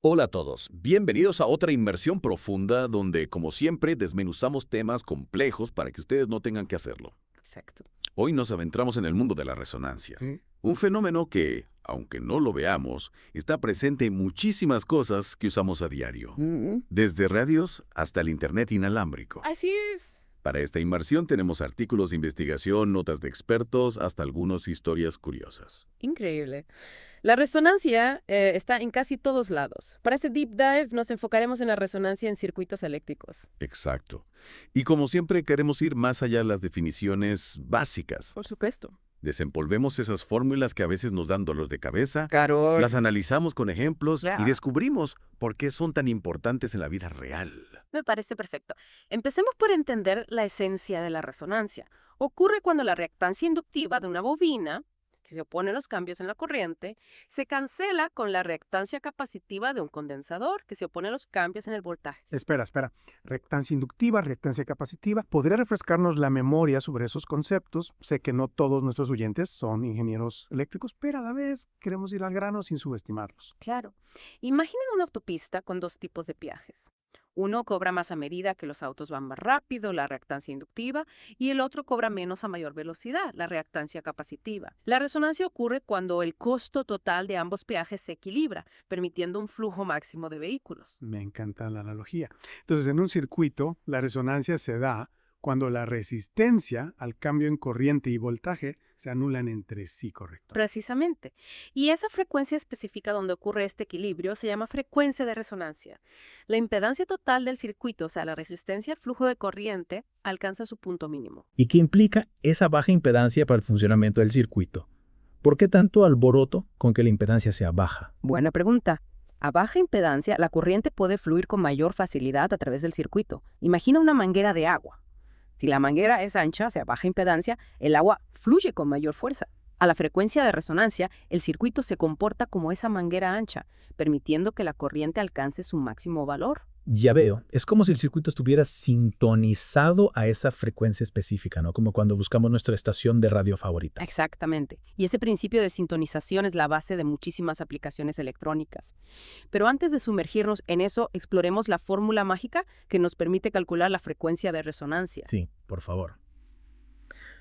Hola a todos, bienvenidos a otra inmersión profunda donde, como siempre, desmenuzamos temas complejos para que ustedes no tengan que hacerlo. Exacto. Hoy nos adentramos en el mundo de la resonancia, ¿Mm? un fenómeno que, aunque no lo veamos, está presente en muchísimas cosas que usamos a diario, Mm. desde radios hasta el Internet inalámbrico. Así es. Para esta inmersión tenemos artículos de investigación, notas de expertos, hasta algunas historias curiosas. Increíble. La resonancia está en casi todos lados. Para este deep dive nos enfocaremos en la resonancia en circuitos eléctricos. Exacto. Y como siempre queremos ir más allá de las definiciones básicas. Por supuesto. Desempolvemos esas fórmulas que a veces nos dan dolores de cabeza, Carol. las analizamos con ejemplos Ya. y descubrimos por qué son tan importantes en la vida real. Me parece perfecto. Empecemos por entender la esencia de la resonancia. Ocurre cuando la reactancia inductiva de una bobina, que se opone a los cambios en la corriente, se cancela con la reactancia capacitiva de un condensador, que se opone a los cambios en el voltaje. Espera. Reactancia inductiva, reactancia capacitiva. ¿Podría refrescarnos la memoria sobre esos conceptos? Sé que no todos nuestros oyentes son ingenieros eléctricos, pero a la vez queremos ir al grano sin subestimarlos. Claro. Imaginen una autopista con dos tipos de peajes. Uno cobra más a medida que los autos van más rápido, la reactancia inductiva, y el otro cobra menos a mayor velocidad, la reactancia capacitiva. La resonancia ocurre cuando el costo total de ambos peajes se equilibra, permitiendo un flujo máximo de vehículos. Me encanta la analogía. Entonces, en un circuito, la resonancia se da cuando la resistencia al cambio en corriente y voltaje se anulan entre sí, ¿correcto? Precisamente. Y esa frecuencia específica donde ocurre este equilibrio se llama frecuencia de resonancia. La impedancia total del circuito, o sea, la resistencia al flujo de corriente, alcanza su punto mínimo. ¿Y qué implica esa baja impedancia para el funcionamiento del circuito? ¿Por qué tanto alboroto con que la impedancia sea baja? Buena pregunta. A baja impedancia, la corriente puede fluir con mayor facilidad a través del circuito. Imagina una manguera de agua. Si la manguera es ancha, o sea, baja impedancia, el agua fluye con mayor fuerza. A la frecuencia de resonancia, el circuito se comporta como esa manguera ancha, permitiendo que la corriente alcance su máximo valor. Ya veo, es como si el circuito estuviera sintonizado a esa frecuencia específica, ¿no? Como cuando buscamos nuestra estación de radio favorita. Exactamente. Y ese principio de sintonización es la base de muchísimas aplicaciones electrónicas. Pero antes de sumergirnos en eso, exploremos la fórmula mágica que nos permite calcular la frecuencia de resonancia. Sí, por favor.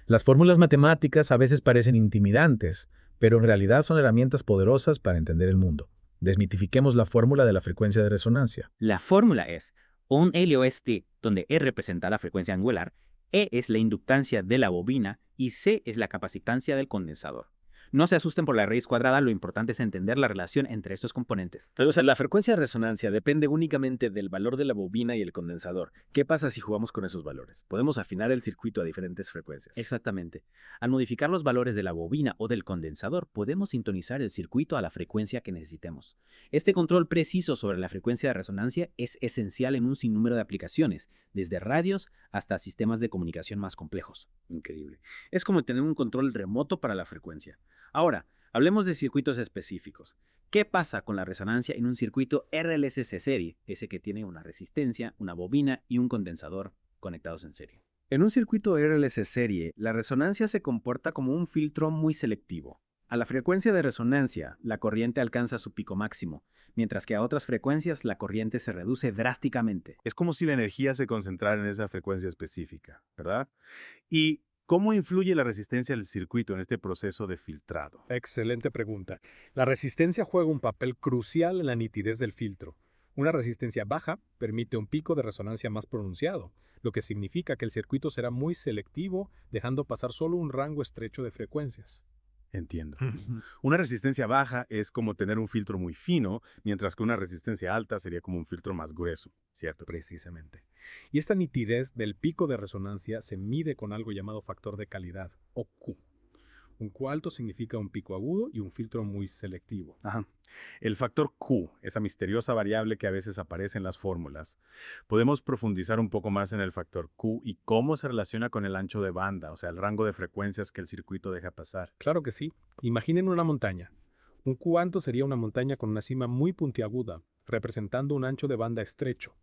Las fórmulas matemáticas a veces parecen intimidantes, pero en realidad son herramientas poderosas para entender el mundo. Desmitifiquemos la fórmula de la frecuencia de resonancia. La fórmula es un LOST, donde E representa la frecuencia angular, E es la inductancia de la bobina y C es la capacitancia del condensador. No se asusten por la raíz cuadrada, lo importante es entender la relación entre estos componentes. Pero, la frecuencia de resonancia depende únicamente del valor de la bobina y el condensador. ¿Qué pasa si jugamos con esos valores? Podemos afinar el circuito a diferentes frecuencias. Exactamente. Al modificar los valores de la bobina o del condensador, podemos sintonizar el circuito a la frecuencia que necesitemos. Este control preciso sobre la frecuencia de resonancia es esencial en un sinnúmero de aplicaciones, desde radios hasta sistemas de comunicación más complejos. Increíble. Es como tener un control remoto para la frecuencia. Ahora, hablemos de circuitos específicos. ¿Qué pasa con la resonancia en un circuito RLSC serie, ese que tiene una resistencia, una bobina y un condensador conectados en serie? En un circuito RLC serie, la resonancia se comporta como un filtro muy selectivo. A la frecuencia de resonancia, la corriente alcanza su pico máximo, mientras que a otras frecuencias la corriente se reduce drásticamente. Es como si la energía se concentrara en esa frecuencia específica, ¿verdad? ¿Y cómo influye la resistencia del circuito en este proceso de filtrado? Excelente pregunta. La resistencia juega un papel crucial en la nitidez del filtro. Una resistencia baja permite un pico de resonancia más pronunciado, lo que significa que el circuito será muy selectivo, dejando pasar solo un rango estrecho de frecuencias. Entiendo. Una resistencia baja es como tener un filtro muy fino, mientras que una resistencia alta sería como un filtro más grueso, ¿cierto? Precisamente. Y esta nitidez del pico de resonancia se mide con algo llamado factor de calidad, o Q. Un Q alto significa un pico agudo y un filtro muy selectivo. Ajá. El factor Q, esa misteriosa variable que a veces aparece en las fórmulas. Podemos profundizar un poco más en el factor Q y cómo se relaciona con el ancho de banda, o sea, el rango de frecuencias que el circuito deja pasar. Claro que sí. Imaginen una montaña. Un Q alto sería una montaña con una cima muy puntiaguda, representando un ancho de banda estrecho.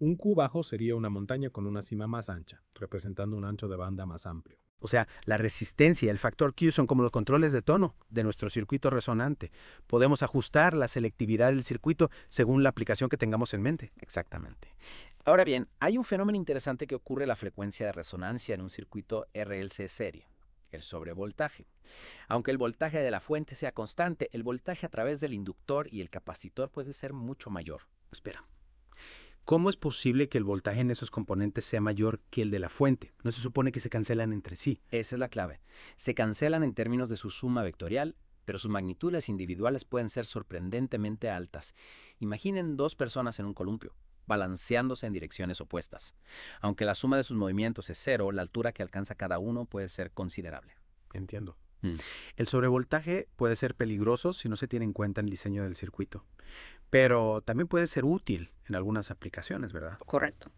Un Q bajo sería una montaña con una cima más ancha, representando un ancho de banda más amplio. O sea, la resistencia y el factor Q son como los controles de tono de nuestro circuito resonante. Podemos ajustar la selectividad del circuito según la aplicación que tengamos en mente. Exactamente. Ahora bien, hay un fenómeno interesante que ocurre en la frecuencia de resonancia en un circuito RLC serie, el sobrevoltaje. Aunque el voltaje de la fuente sea constante, el voltaje a través del inductor y el capacitor puede ser mucho mayor. Espera. ¿Cómo es posible que el voltaje en esos componentes sea mayor que el de la fuente? ¿No se supone que se cancelan entre sí? Esa es la clave. Se cancelan en términos de su suma vectorial, pero sus magnitudes individuales pueden ser sorprendentemente altas. Imaginen dos personas en un columpio, balanceándose en direcciones opuestas. Aunque la suma de sus movimientos es cero, la altura que alcanza cada uno puede ser considerable. Entiendo. El sobrevoltaje puede ser peligroso si no se tiene en cuenta en el diseño del circuito, pero también puede ser útil en algunas aplicaciones, ¿verdad? Correcto.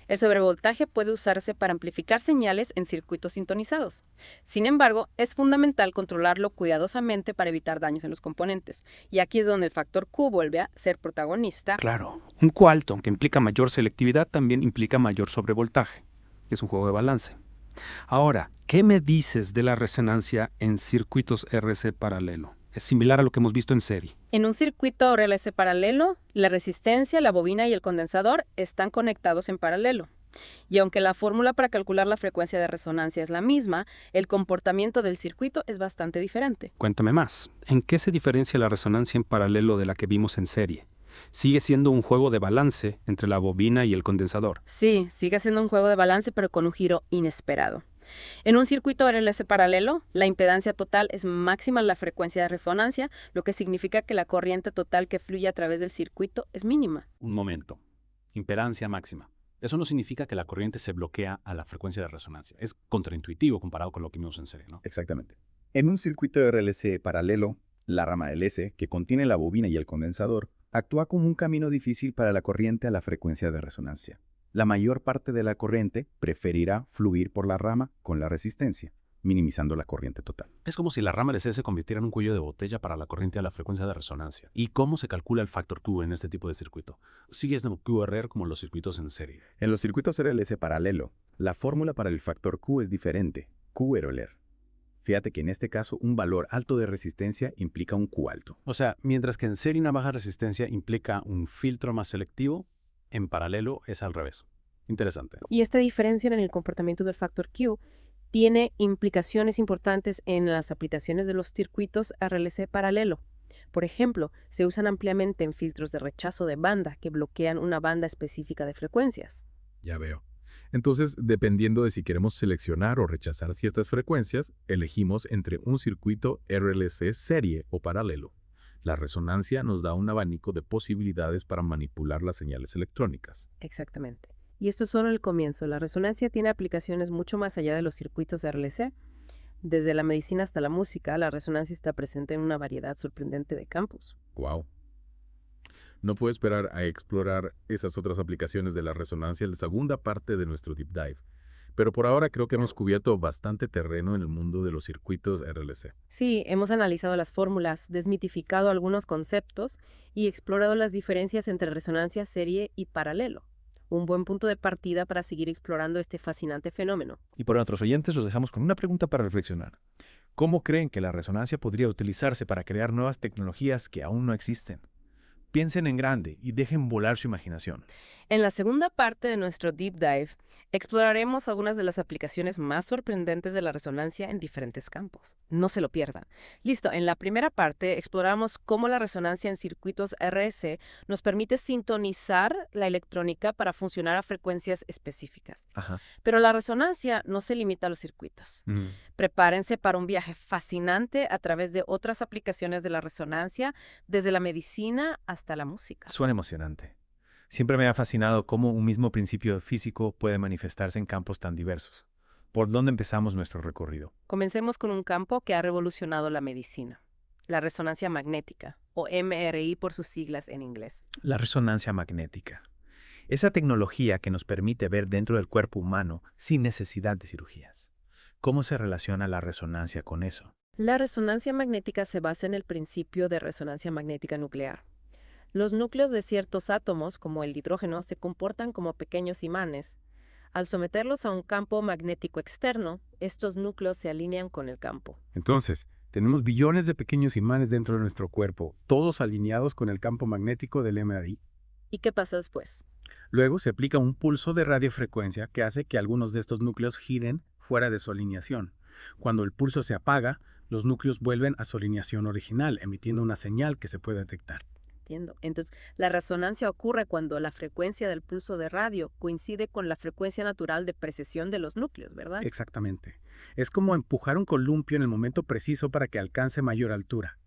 El sobrevoltaje puede usarse para amplificar señales en circuitos sintonizados. Sin embargo, es fundamental controlarlo cuidadosamente para evitar daños en los componentes. Y aquí es donde el factor Q vuelve a ser protagonista. Claro, un Q alto, que implica mayor selectividad, también implica mayor sobrevoltaje. Es un juego de balance. Ahora, ¿qué me dices de la resonancia en circuitos RC paralelo? Es similar a lo que hemos visto en serie. En un circuito RLC paralelo, la resistencia, la bobina y el condensador están conectados en paralelo. Y aunque la fórmula para calcular la frecuencia de resonancia es la misma, el comportamiento del circuito es bastante diferente. Cuéntame más. ¿En qué se diferencia la resonancia en paralelo de la que vimos en serie? ¿Sigue siendo un juego de balance entre la bobina y el condensador? Sí, sigue siendo un juego de balance, pero con un giro inesperado. En un circuito RLC paralelo, la impedancia total es máxima en la frecuencia de resonancia, lo que significa que la corriente total que fluye a través del circuito es mínima. Un momento. Impedancia máxima. Eso no significa que la corriente se bloquea a la frecuencia de resonancia. Es contraintuitivo comparado con lo que vimos en serie, ¿no? Exactamente. En un circuito RLC paralelo, la rama LS, que contiene la bobina y el condensador, actúa como un camino difícil para la corriente a la frecuencia de resonancia. La mayor parte de la corriente preferirá fluir por la rama con la resistencia, minimizando la corriente total. Es como si la rama LC se convirtiera en un cuello de botella para la corriente a la frecuencia de resonancia. ¿Y cómo se calcula el factor Q en este tipo de circuito? ¿Sigue siendo QRR como los circuitos en serie? En los circuitos RLC paralelo, la fórmula para el factor Q es diferente, QRR. Fíjate que en este caso un valor alto de resistencia implica un Q alto. O sea, mientras que en serie una baja resistencia implica un filtro más selectivo, en paralelo es al revés. Interesante. Y esta diferencia en el comportamiento del factor Q tiene implicaciones importantes en las aplicaciones de los circuitos RLC paralelo. Por ejemplo, se usan ampliamente en filtros de rechazo de banda que bloquean una banda específica de frecuencias. Ya veo. Entonces, dependiendo de si queremos seleccionar o rechazar ciertas frecuencias, elegimos entre un circuito RLC serie o paralelo. La resonancia nos da un abanico de posibilidades para manipular las señales electrónicas. Exactamente. Y esto es solo el comienzo. La resonancia tiene aplicaciones mucho más allá de los circuitos RLC. Desde la medicina hasta la música, la resonancia está presente en una variedad sorprendente de campos. ¡Wow! No puedo esperar a explorar esas otras aplicaciones de la resonancia en la segunda parte de nuestro Deep Dive. Pero por ahora creo que hemos cubierto bastante terreno en el mundo de los circuitos RLC. Sí, hemos analizado las fórmulas, desmitificado algunos conceptos y explorado las diferencias entre resonancia serie y paralelo. Un buen punto de partida para seguir explorando este fascinante fenómeno. Y para nuestros oyentes los dejamos con una pregunta para reflexionar. ¿Cómo creen que la resonancia podría utilizarse para crear nuevas tecnologías que aún no existen? Piensen en grande y dejen volar su imaginación. En la segunda parte de nuestro Deep Dive, exploraremos algunas de las aplicaciones más sorprendentes de la resonancia en diferentes campos. No se lo pierdan. Listo, en la primera parte exploramos cómo la resonancia en circuitos RC nos permite sintonizar la electrónica para funcionar a frecuencias específicas. Ajá. Pero la resonancia no se limita a los circuitos. Prepárense para un viaje fascinante a través de otras aplicaciones de la resonancia, desde la medicina hasta la música. Suena emocionante. Siempre me ha fascinado cómo un mismo principio físico puede manifestarse en campos tan diversos. ¿Por dónde empezamos nuestro recorrido? Comencemos con un campo que ha revolucionado la medicina, la resonancia magnética, o MRI por sus siglas en inglés. La resonancia magnética. Esa tecnología que nos permite ver dentro del cuerpo humano sin necesidad de cirugías. ¿Cómo se relaciona la resonancia con eso? La resonancia magnética se basa en el principio de resonancia magnética nuclear. Los núcleos de ciertos átomos, como el hidrógeno, se comportan como pequeños imanes. Al someterlos a un campo magnético externo, estos núcleos se alinean con el campo. Entonces, tenemos billones de pequeños imanes dentro de nuestro cuerpo, todos alineados con el campo magnético del MRI. ¿Y qué pasa después? Luego se aplica un pulso de radiofrecuencia que hace que algunos de estos núcleos giren fuera de su alineación. Cuando el pulso se apaga, los núcleos vuelven a su alineación original, emitiendo una señal que se puede detectar. Entiendo. Entonces, la resonancia ocurre cuando la frecuencia del pulso de radio coincide con la frecuencia natural de precesión de los núcleos, ¿verdad? Exactamente. Es como empujar un columpio en el momento preciso para que alcance mayor altura.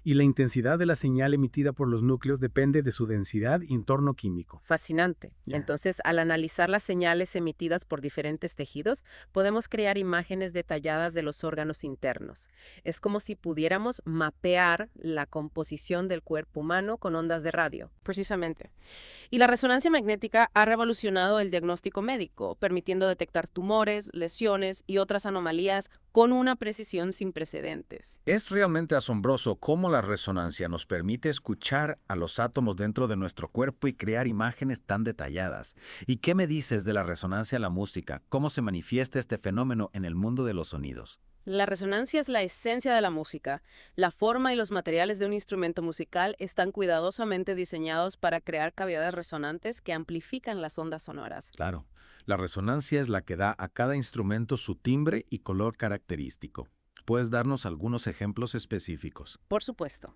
Y la intensidad de la señal emitida por los núcleos depende de su densidad y entorno químico. Fascinante. Ya. Entonces, al analizar las señales emitidas por diferentes tejidos, podemos crear imágenes detalladas de los órganos internos. Es como si pudiéramos mapear la composición del cuerpo humano con ondas de radio. Precisamente. Y la resonancia magnética ha revolucionado el diagnóstico médico, permitiendo detectar tumores, lesiones y otras anomalías con una precisión sin precedentes. Es realmente asombroso cómo la resonancia nos permite escuchar a los átomos dentro de nuestro cuerpo y crear imágenes tan detalladas. ¿Y qué me dices de la resonancia en la música? ¿Cómo se manifiesta este fenómeno en el mundo de los sonidos? La resonancia es la esencia de la música. La forma y los materiales de un instrumento musical están cuidadosamente diseñados para crear cavidades resonantes que amplifican las ondas sonoras. Claro, la resonancia es la que da a cada instrumento su timbre y color característico. ¿Puedes darnos algunos ejemplos específicos? Por supuesto.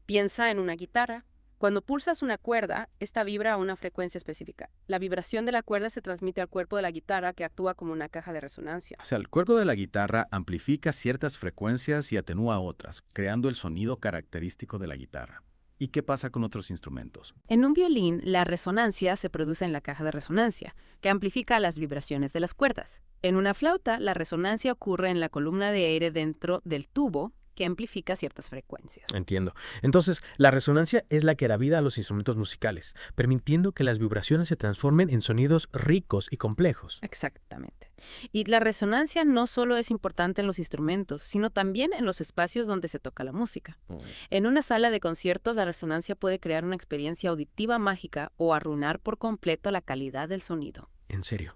Piensa en una guitarra. Cuando pulsas una cuerda, esta vibra a una frecuencia específica. La vibración de la cuerda se transmite al cuerpo de la guitarra, que actúa como una caja de resonancia. O sea, el cuerpo de la guitarra amplifica ciertas frecuencias y atenúa otras, creando el sonido característico de la guitarra. ¿Y qué pasa con otros instrumentos? En un violín, la resonancia se produce en la caja de resonancia, que amplifica las vibraciones de las cuerdas. En una flauta, la resonancia ocurre en la columna de aire dentro del tubo, que amplifica ciertas frecuencias. Entiendo. Entonces, la resonancia es la que da vida a los instrumentos musicales, permitiendo que las vibraciones se transformen en sonidos ricos y complejos. Exactamente. Y la resonancia no solo es importante en los instrumentos, sino también en los espacios donde se toca la música. En una sala de conciertos, la resonancia puede crear una experiencia auditiva mágica o arruinar por completo la calidad del sonido. En serio,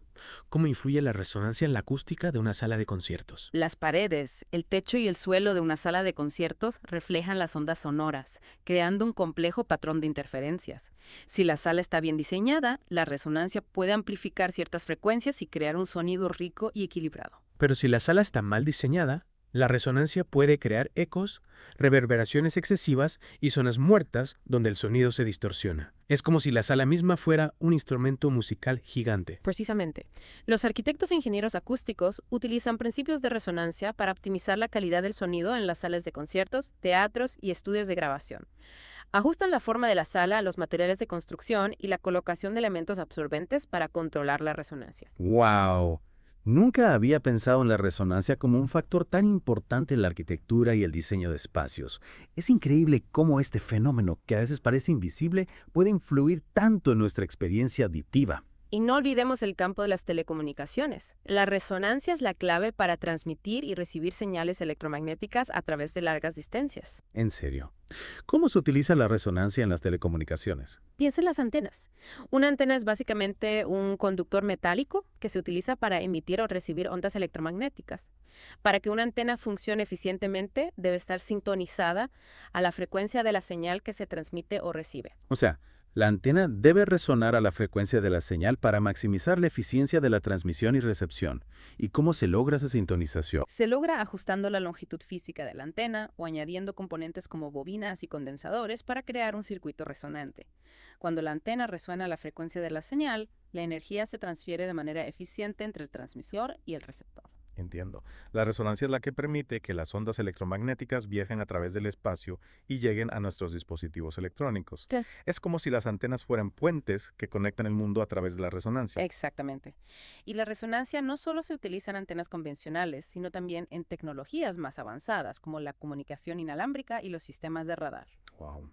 ¿cómo influye la resonancia en la acústica de una sala de conciertos? Las paredes, el techo y el suelo de una sala de conciertos reflejan las ondas sonoras, creando un complejo patrón de interferencias. Si la sala está bien diseñada, la resonancia puede amplificar ciertas frecuencias y crear un sonido rico y equilibrado. Pero si la sala está mal diseñada, la resonancia puede crear ecos, reverberaciones excesivas y zonas muertas donde el sonido se distorsiona. Es como si la sala misma fuera un instrumento musical gigante. Precisamente. Los arquitectos e ingenieros acústicos utilizan principios de resonancia para optimizar la calidad del sonido en las salas de conciertos, teatros y estudios de grabación. Ajustan la forma de la sala, los materiales de construcción y la colocación de elementos absorbentes para controlar la resonancia. ¡Wow! Nunca había pensado en la resonancia como un factor tan importante en la arquitectura y el diseño de espacios. Es increíble cómo este fenómeno, que a veces parece invisible, puede influir tanto en nuestra experiencia auditiva. Y no olvidemos el campo de las telecomunicaciones. La resonancia es la clave para transmitir y recibir señales electromagnéticas a través de largas distancias. En serio. ¿Cómo se utiliza la resonancia en las telecomunicaciones? Piensa en las antenas. Una antena es básicamente un conductor metálico que se utiliza para emitir o recibir ondas electromagnéticas. Para que una antena funcione eficientemente, debe estar sintonizada a la frecuencia de la señal que se transmite o recibe. O sea, la antena debe resonar a la frecuencia de la señal para maximizar la eficiencia de la transmisión y recepción. ¿Y cómo se logra esa sintonización? Se logra ajustando la longitud física de la antena o añadiendo componentes como bobinas y condensadores para crear un circuito resonante. Cuando la antena resuena a la frecuencia de la señal, la energía se transfiere de manera eficiente entre el transmisor y el receptor. Entiendo. La resonancia es la que permite que las ondas electromagnéticas viajen a través del espacio y lleguen a nuestros dispositivos electrónicos. Sí. Es como si las antenas fueran puentes que conectan el mundo a través de la resonancia. Exactamente. Y la resonancia no solo se utiliza en antenas convencionales, sino también en tecnologías más avanzadas, como la comunicación inalámbrica y los sistemas de radar. Wow.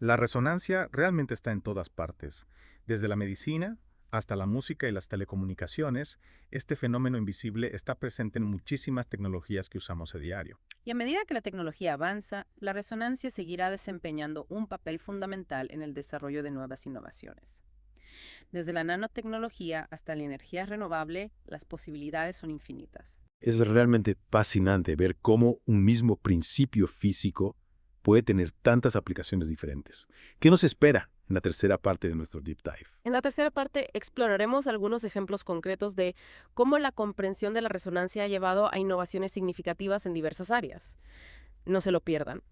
La resonancia realmente está en todas partes, desde la medicina hasta la música y las telecomunicaciones, este fenómeno invisible está presente en muchísimas tecnologías que usamos a diario. Y a medida que la tecnología avanza, la resonancia seguirá desempeñando un papel fundamental en el desarrollo de nuevas innovaciones. Desde la nanotecnología hasta la energía renovable, las posibilidades son infinitas. Es realmente fascinante ver cómo un mismo principio físico puede tener tantas aplicaciones diferentes. ¿Qué nos espera en la tercera parte de nuestro Deep Dive? En la tercera parte exploraremos algunos ejemplos concretos de cómo la comprensión de la resonancia ha llevado a innovaciones significativas en diversas áreas. No se lo pierdan.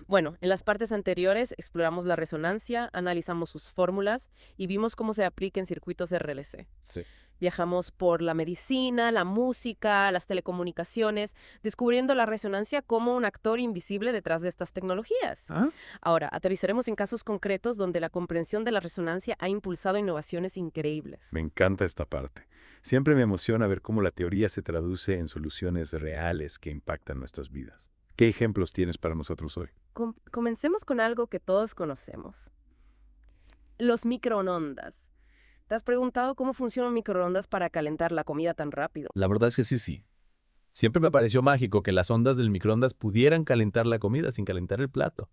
Bueno, en las partes anteriores exploramos la resonancia, analizamos sus fórmulas y vimos cómo se aplica en circuitos RLC. Sí. Viajamos por la medicina, la música, las telecomunicaciones, descubriendo la resonancia como un actor invisible detrás de estas tecnologías. Ahora, aterrizaremos en casos concretos donde la comprensión de la resonancia ha impulsado innovaciones increíbles. Me encanta esta parte. Siempre me emociona ver cómo la teoría se traduce en soluciones reales que impactan nuestras vidas. ¿Qué ejemplos tienes para nosotros hoy? Comencemos con algo que todos conocemos. Los microondas. ¿Te has preguntado cómo funcionan microondas para calentar la comida tan rápido? La verdad es que sí. Siempre me pareció mágico que las ondas del microondas pudieran calentar la comida sin calentar el plato.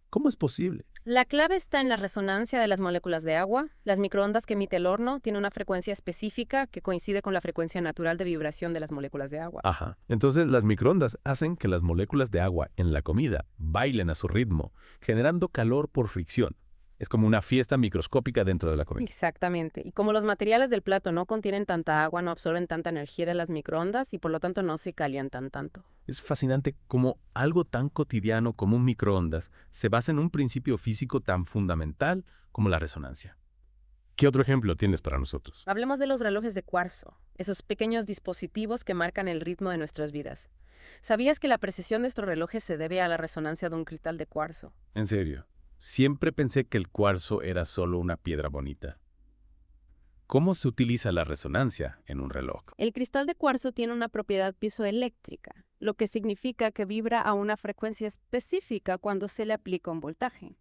¿Cómo es posible? La clave está en la resonancia de las moléculas de agua. Las microondas que emite el horno tienen una frecuencia específica que coincide con la frecuencia natural de vibración de las moléculas de agua. Ajá. Entonces las microondas hacen que las moléculas de agua en la comida bailen a su ritmo, generando calor por fricción. Es como una fiesta microscópica dentro de la comida. Exactamente. Y como los materiales del plato no contienen tanta agua, no absorben tanta energía de las microondas y por lo tanto no se calientan tanto. Es fascinante cómo algo tan cotidiano como un microondas se basa en un principio físico tan fundamental como la resonancia. ¿Qué otro ejemplo tienes para nosotros? Hablemos de los relojes de cuarzo, esos pequeños dispositivos que marcan el ritmo de nuestras vidas. ¿Sabías que la precisión de estos relojes se debe a la resonancia de un cristal de cuarzo? En serio. Siempre pensé que el cuarzo era solo una piedra bonita. ¿Cómo se utiliza la resonancia en un reloj? El cristal de cuarzo tiene una propiedad piezoeléctrica, lo que significa que vibra a una frecuencia específica cuando se le aplica un voltaje.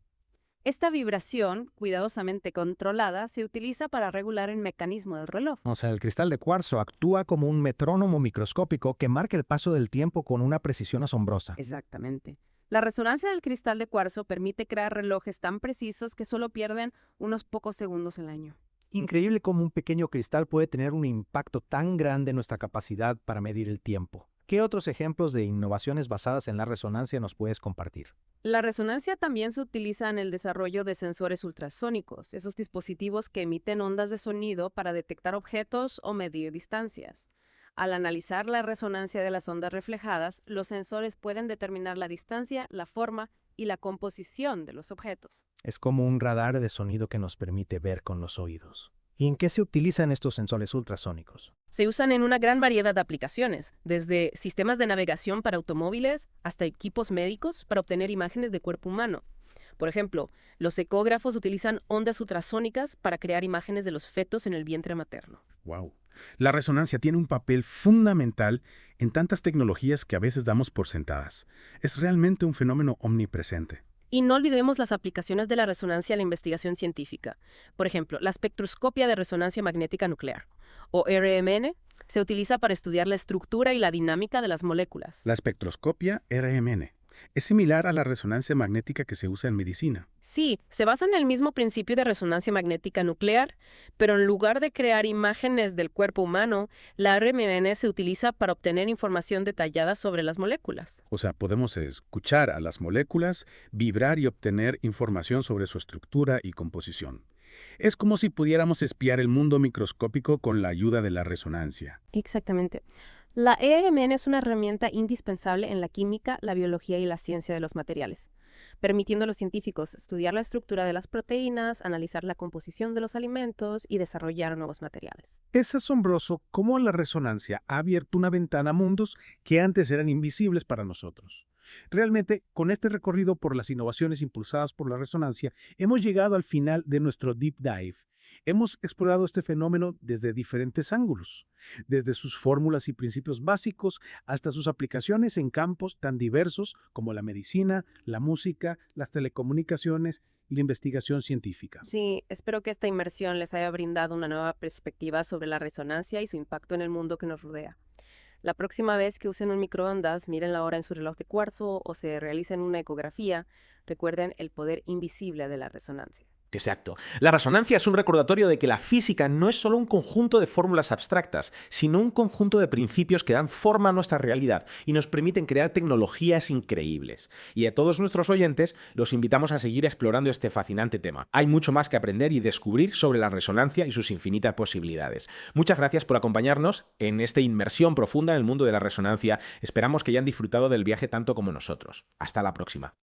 Esta vibración, cuidadosamente controlada, se utiliza para regular el mecanismo del reloj. O sea, el cristal de cuarzo actúa como un metrónomo microscópico que marca el paso del tiempo con una precisión asombrosa. Exactamente. La resonancia del cristal de cuarzo permite crear relojes tan precisos que solo pierden unos pocos segundos al año. Increíble cómo un pequeño cristal puede tener un impacto tan grande en nuestra capacidad para medir el tiempo. ¿Qué otros ejemplos de innovaciones basadas en la resonancia nos puedes compartir? La resonancia también se utiliza en el desarrollo de sensores ultrasónicos, esos dispositivos que emiten ondas de sonido para detectar objetos o medir distancias. Al analizar la resonancia de las ondas reflejadas, los sensores pueden determinar la distancia, la forma y la composición de los objetos. Es como un radar de sonido que nos permite ver con los oídos. ¿Y en qué se utilizan estos sensores ultrasónicos? Se usan en una gran variedad de aplicaciones, desde sistemas de navegación para automóviles hasta equipos médicos para obtener imágenes de cuerpo humano. Por ejemplo, los ecógrafos utilizan ondas ultrasónicas para crear imágenes de los fetos en el vientre materno. ¡Wow! La resonancia tiene un papel fundamental en tantas tecnologías que a veces damos por sentadas. Es realmente un fenómeno omnipresente. Y no olvidemos las aplicaciones de la resonancia a la investigación científica. Por ejemplo, la espectroscopia de resonancia magnética nuclear, o RMN, se utiliza para estudiar la estructura y la dinámica de las moléculas. La espectroscopia RMN es similar a la resonancia magnética que se usa en medicina. Sí, se basa en el mismo principio de resonancia magnética nuclear, pero en lugar de crear imágenes del cuerpo humano, la RMN se utiliza para obtener información detallada sobre las moléculas. O sea, podemos escuchar a las moléculas, vibrar y obtener información sobre su estructura y composición. Es como si pudiéramos espiar el mundo microscópico con la ayuda de la resonancia. Exactamente. La RMN es una herramienta indispensable en la química, la biología y la ciencia de los materiales, permitiendo a los científicos estudiar la estructura de las proteínas, analizar la composición de los alimentos y desarrollar nuevos materiales. Es asombroso cómo la resonancia ha abierto una ventana a mundos que antes eran invisibles para nosotros. Realmente, con este recorrido por las innovaciones impulsadas por la resonancia, hemos llegado al final de nuestro Deep Dive. Hemos explorado este fenómeno desde diferentes ángulos, desde sus fórmulas y principios básicos hasta sus aplicaciones en campos tan diversos como la medicina, la música, las telecomunicaciones y la investigación científica. Sí, espero que esta inmersión les haya brindado una nueva perspectiva sobre la resonancia y su impacto en el mundo que nos rodea. La próxima vez que usen un microondas, miren la hora en su reloj de cuarzo o se realicen una ecografía, recuerden el poder invisible de la resonancia. Exacto. La resonancia es un recordatorio de que la física no es solo un conjunto de fórmulas abstractas, sino un conjunto de principios que dan forma a nuestra realidad y nos permiten crear tecnologías increíbles. Y a todos nuestros oyentes los invitamos a seguir explorando este fascinante tema. Hay mucho más que aprender y descubrir sobre la resonancia y sus infinitas posibilidades. Muchas gracias por acompañarnos en esta inmersión profunda en el mundo de la resonancia. Esperamos que hayan disfrutado del viaje tanto como nosotros. Hasta la próxima.